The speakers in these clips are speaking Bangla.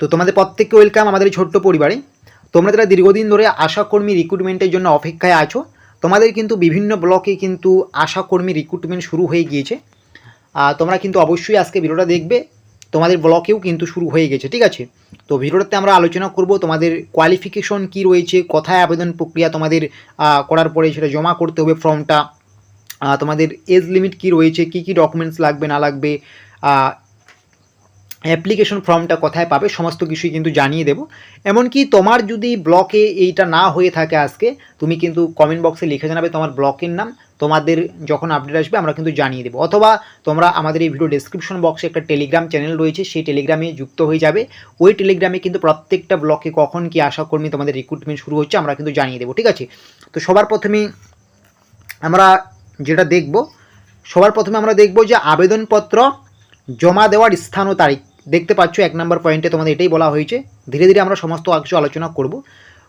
তো তোমাদের প্রত্যেককে ওয়েলকাম আমাদের এই ছোট্ট পরিবারে। তোমরা যারা দীর্ঘদিন ধরে আশাকর্মী রিক্রুটমেন্টের জন্য অপেক্ষায় আছো, তোমাদের কিন্তু বিভিন্ন ব্লকে কিন্তু আশাকর্মী রিক্রুটমেন্ট শুরু হয়ে গিয়েছে। তোমরা কিন্তু অবশ্যই আজকে ভিডিওটা দেখবে, তোমাদের ব্লকেও কিন্তু শুরু হয়ে গেছে, ঠিক আছে। তো ভিডিওটাতে আমরা আলোচনা করব তোমাদের কোয়ালিফিকেশন কি রয়েছে, কোথায় আবেদন প্রক্রিয়া তোমাদের করার পরে সেটা জমা করতে হবে ফর্মটা, তোমাদের এজ লিমিট কি রয়েছে, কি কি ডকুমেন্টস লাগবে না লাগবে, অ্যাপ্লিকেশন ফর্মটা কোথায় পাবে, সমস্ত কিছুই কিন্তু জানিয়ে দেবো। এমনকি তোমার যদি ব্লকে এইটা না হয়ে থাকে আজকে, তুমি কিন্তু কমেন্ট বক্সে লিখে জানাবে তোমার ব্লকের নাম, তোমাদের যখন আপডেট আসবে আমরা কিন্তু জানিয়ে দেবো। অথবা তোমরা আমাদের এই ভিডিও ডেসক্রিপশন বক্সে একটা টেলিগ্রাম চ্যানেল রয়েছে, সেই টেলিগ্রামে যুক্ত হয়ে যাবে। ওই টেলিগ্রামে কিন্তু প্রত্যেকটা ব্লকে কখন কি আশাকর্মী তোমাদের রিক্রুটমেন্ট শুরু হচ্ছে আমরা কিন্তু জানিয়ে দেবো, ঠিক আছে। তো সবার প্রথমে আমরা যেটা দেখব, আমরা দেখব যে আবেদনপত্র জমা দেওয়ার স্থান ও তারিখ। দেখতে পাচ্ছ 1 নম্বর পয়েন্টে তোমাদের এটাই বলা হয়েছে। ধীরে ধীরে আমরা সমস্ত কিছু আলোচনা করব।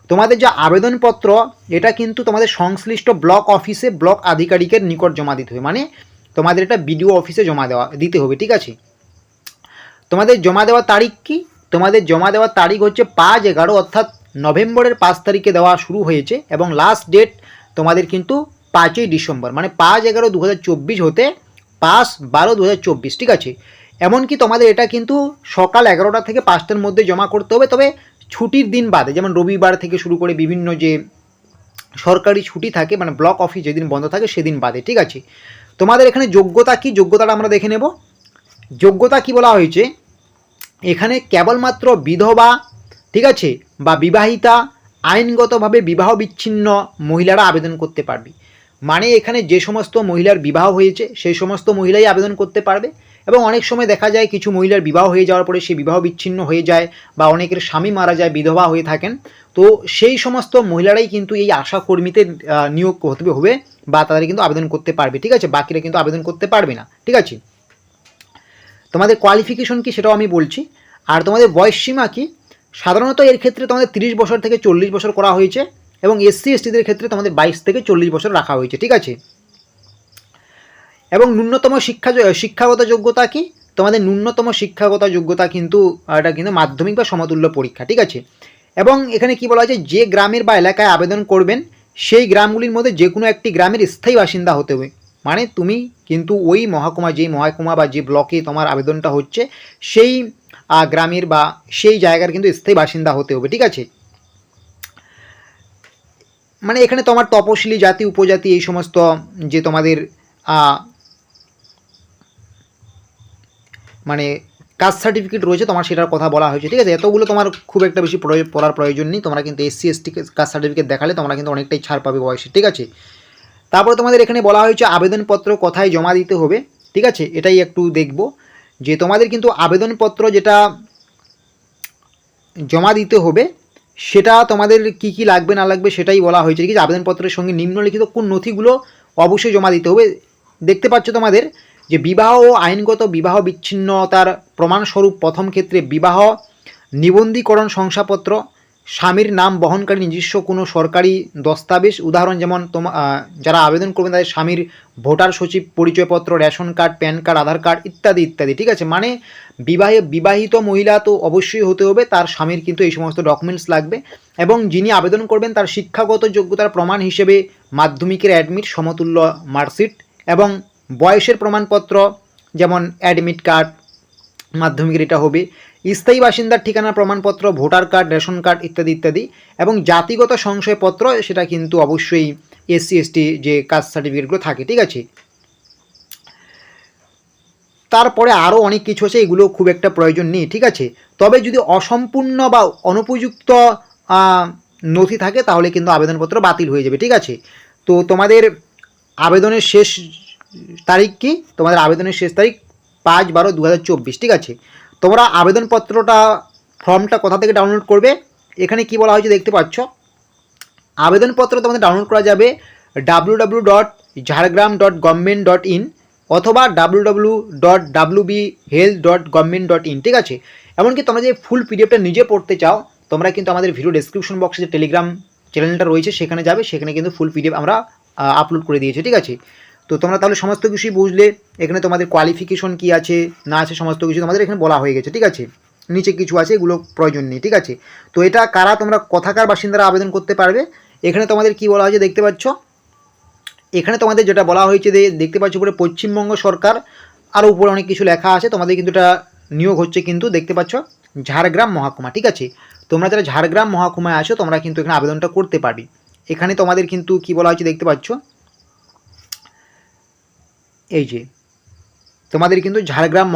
তোমাদের যে আবেদনপত্র, এটা কিন্তু তোমাদের সংশ্লিষ্ট ব্লক অফিসে ব্লক আধিকারিকের নিকট জমা দিতে হবে, মানে তোমাদের এটা বিডিও অফিসে দিতে হবে, ঠিক আছে। তোমাদের জমা দেওয়ার তারিখ কি? তোমাদের জমা দেওয়ার তারিখ হচ্ছে 5/11, অর্থাৎ নভেম্বরের 5 তারিখে দেওয়া শুরু হয়েছে এবং লাস্ট ডেট তোমাদের কিন্তু 5ই ডিসেম্বর, মানে 5/11/2024 হতে 5/12/2024, ঠিক আছে। এমনকি তোমাদের এটা কিন্তু সকাল 11টা থেকে 5টার মধ্যে জমা করতে হবে, তবে ছুটির দিন বাদে, যেমন রবিবার থেকে শুরু করে বিভিন্ন যে সরকারি ছুটি থাকে, মানে ব্লক অফিস যেদিন বন্ধ থাকে সেদিন বাদে, ঠিক আছে। তোমাদের এখানে যোগ্যতা কি, যোগ্যতাটা আমরা দেখে নেব। যোগ্যতা কি বলা হয়েছে এখানে, কেবলমাত্র বিধবা, ঠিক আছে, বা বিবাহিতা, আইনগতভাবে বিবাহ বিচ্ছিন্ন মহিলারা আবেদন করতে পারবে। মানে এখানে যে সমস্ত মহিলার বিবাহ হয়েছে সেই সমস্ত মহিলাই আবেদন করতে পারবে। এবং অনেক সময় দেখা যায় কিছু মহিলার বিবাহ হয়ে যাওয়ার পরে সে বিবাহ বিচ্ছিন্ন হয়ে যায়, বা অনেকের স্বামী মারা যায়, বিধবা হয়ে থাকেন। তো সেই সমস্ত মহিলারাই কিন্তু এই আশাকর্মীতে নিয়োগ হবে, বা তাদের কিন্তু আবেদন করতে পারবে, ঠিক আছে। বাকিরা কিন্তু আবেদন করতে পারবে না, ঠিক আছে। তোমাদের কোয়ালিফিকেশন কি সেটাও আমি বলছি। আর তোমাদের বয়সসীমা কি, সাধারণত এর ক্ষেত্রে তোমাদের 30 বছর থেকে 40 বছর করা হয়েছে, এবং SC STদের ক্ষেত্রে তোমাদের 22 থেকে 40 বছর রাখা হয়েছে, ঠিক আছে। এবং ন্যূনতম শিক্ষাগত যোগ্যতা কি, তোমাদের ন্যূনতম শিক্ষাগত যোগ্যতা কিন্তু এটা কিন্তু মাধ্যমিক বা সমতুল্য পরীক্ষা, ঠিক আছে। এবং এখানে কি বলা হয়েছে, যে গ্রামের বা এলাকায় আবেদন করবেন সেই গ্রামগুলির মধ্যে যে কোনো একটি গ্রামের স্থায়ী বাসিন্দা হতে হবে। মানে তুমি কিন্তু ওই মহকুমা বা যে ব্লকে তোমার আবেদনটা হচ্ছে সেই গ্রামের বা সেই জায়গার কিন্তু স্থায়ী বাসিন্দা হতে হবে, ঠিক আছে। মানে এখানে তোমার তপশিলি জাতি, উপজাতি, এই সমস্ত যে তোমাদের মানে কাস্ট সার্টিফিকেট রয়েছে তোমার, সেটার কথা বলা হয়েছে, ঠিক আছে। এতগুলো তোমার খুব একটা বেশি পড়ার প্রয়োজন নেই। তোমরা কিন্তু SC ST কাস্ট সার্টিফিকেট দেখালে তোমরা কিন্তু অনেকটাই ছাড় পাবে বয়সে, ঠিক আছে। তারপরে তোমাদের এখানে বলা হয়েছে আবেদনপত্র কোথায় জমা দিতে হবে, ঠিক আছে। এটাই একটু দেখব যে তোমাদের কিন্তু আবেদনপত্র যেটা জমা দিতে হবে সেটা তোমাদের কি কি লাগবে না লাগবে সেটাই বলা হয়েছে, ঠিক আছে। আবেদনপত্রের সঙ্গে নিম্নলিখিত কোন নথিগুলো অবশ্যই জমা দিতে হবে। দেখতে পাচ্ছ তোমাদের যে বিবাহ ও আইনগত বিবাহ বিচ্ছিন্নতার প্রমাণস্বরূপ প্রথম ক্ষেত্রে বিবাহ নিবন্ধীকরণ শংসাপত্র, স্বামীর নাম বহনকারী নিজস্ব কোনো সরকারি দস্তাবেজ, উদাহরণ যেমন যারা আবেদন করবেন তাদের স্বামীর ভোটার সচিব পরিচয়পত্র, রেশন কার্ড, প্যান কার্ড, আধার কার্ড ইত্যাদি ইত্যাদি, ঠিক আছে। মানে বিবাহিত মহিলা তো অবশ্যই হতে হবে, তার স্বামীর কিন্তু এই সমস্ত ডকুমেন্টস লাগবে। এবং যিনি আবেদন করবেন তার শিক্ষাগত যোগ্যতার প্রমাণ হিসেবে মাধ্যমিকের অ্যাডমিট, সমতুল্য মার্কশিট এবং বয়সের প্রমাণপত্র, যেমন অ্যাডমিট কার্ড, মাধ্যমিকের এটা হবে, স্থায়ী বাসিন্দার ঠিকানা প্রমাণপত্র, ভোটার কার্ড, রেশন কার্ড ইত্যাদি ইত্যাদি, এবং জাতিগত সংশয়পত্র, সেটা কিন্তু অবশ্যই SC ST যে কাস্ট সার্টিফিকেটগুলো থাকে, ঠিক আছে। তারপরে আরও অনেক কিছু আছে, এগুলো খুব একটা প্রয়োজন নেই, ঠিক আছে। তবে যদি অসম্পূর্ণ বা অনুপযুক্ত নথি থাকে তাহলে কিন্তু আবেদনপত্র বাতিল হয়ে যাবে, ঠিক আছে। তো তোমাদের আবেদনের শেষ তারিখ কি, তোমাদের আবেদনের শেষ তারিখ 5/12/2024, ঠিক আছে। তোমরা আবেদনপত্রটা ফর্মটা কোথা থেকে ডাউনলোড করবে, এখানে কি বলা হয়েছে দেখতে পাচ্ছ। আবেদনপত্র তোমাদের ডাউনলোড করা যাবে www.jhargram.government.in অথবা www.wbhealth.government.in, ঠিক আছে। এমনকি তোমরা যে ফুল পিডিএফটা নিজে পড়তে চাও, তোমরা কিন্তু আমাদের ভিডিও ডেসক্রিপশন বক্সে যে টেলিগ্রাম চ্যানেলটা রয়েছে সেখানে যাবে, সেখানে কিন্তু ফুল পিডিএফ আমরা আপলোড করে দিয়েছি, ঠিক আছে। তো তোমরা তাহলে সমস্ত কিছুই বুঝলে। এখানে তোমাদের কোয়ালিফিকেশন কি আছে না আছে সমস্ত কিছু তোমাদের এখানে বলা হয়ে গেছে, ঠিক আছে। নিচে কিছু আছে, এগুলো প্রয়োজন নেই, ঠিক আছে। তো এটা কারা তোমরা কোথাকার বাসিন্দারা আবেদন করতে পারবে, এখানে তোমাদের কি বলা হয়েছে দেখতে পাচ্ছ, এখানে তোমাদের যেটা বলা হয়েছে দেখতে পাচ্ছ উপরে পশ্চিমবঙ্গ সরকার, আর উপরে অনেক কিছু লেখা আছে, তোমাদের কিন্তু এটা নিয়োগ হচ্ছে কিন্তু দেখতে পাচ্ছ ঝাড়গ্রাম মহকুমা, ঠিক আছে। তোমরা যারা ঝাড়গ্রাম মহকুমায় আছো তোমরা কিন্তু এখানে আবেদনটা করতে পারবে। এখানে তোমাদের কিন্তু কি বলা হয়েছে দেখতে পাচ্ছ, এই যে তোমাদের কিন্তু ঝাড়গ্রাম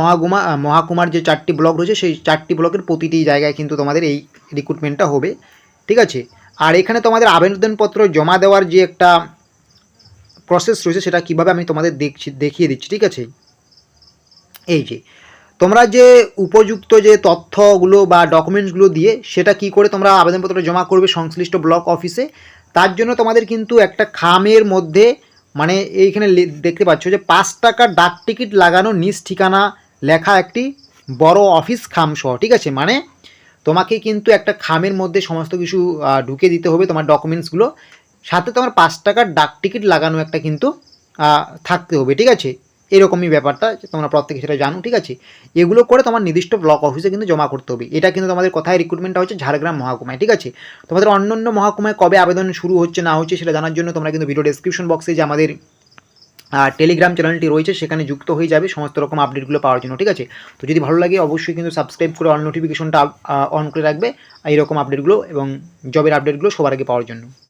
মহকুমার যে 4টি ব্লক রয়েছে সেই 4টি ব্লকের প্রতিটি জায়গায় কিন্তু তোমাদের এই রিক্রুটমেন্টটা হবে, ঠিক আছে। আর এখানে তোমাদের আবেদনপত্র জমা দেওয়ার যে একটা প্রসেস রয়েছে সেটা কীভাবে আমি তোমাদের দেখিয়ে দিচ্ছি, ঠিক আছে। এই যে তোমরা যে উপযুক্ত যে তথ্যগুলো বা ডকুমেন্টসগুলো দিয়ে সেটা কি করে তোমরা আবেদনপত্র জমা করবে সংশ্লিষ্ট ব্লক অফিসে, তার জন্য তোমাদের কিন্তু একটা খামের মধ্যে মানে এইখানে দেখতে পাচ্ছ যে 5 টাকার ডাক টিকিট লাগানো নিজ ঠিকানা লেখা একটি বড় অফিস খাম সহ, ঠিক আছে। মানে তোমাকে কিন্তু একটা খামের মধ্যে সমস্ত কিছু ঢুকে দিতে হবে তোমার ডকুমেন্টসগুলো, সাথে তোমার 5 টাকার ডাক টিকিট লাগানো একটা কিন্তু থাকতে হবে, ঠিক আছে। এরকমই ব্যাপারটা তোমরা প্রত্যেকে সেটা জানো, ঠিক আছে। এগুলো করে তোমার নির্দিষ্ট ব্লক অফিসে কিন্তু জমা করতে হবে। এটা কিন্তু তোমাদের কোথায় রিক্রুটমেন্টটা হচ্ছে ঝাড়গ্রাম মহকুমায়, ঠিক আছে। তোমাদের অন্যান্য মহকুমায় কবে আবেদন শুরু হচ্ছে না হচ্ছে সেটা জানার জন্য তোমরা কিন্তু ভিডিও ডেসক্রিপশন বক্সে যে আমাদের টেলিগ্রাম চ্যানেলটি রয়েছে সেখানে যুক্ত হয়ে যাবে সমস্ত রকম আপডেটগুলো পাওয়ার জন্য, ঠিক আছে। তো যদি ভালো লাগে অবশ্যই কিন্তু সাবস্ক্রাইব করে অল নোটিফিকেশনটা অন করে রাখবে এইরকম আপডেটগুলো এবং জবের আপডেটগুলো সবার আগে পাওয়ার জন্য।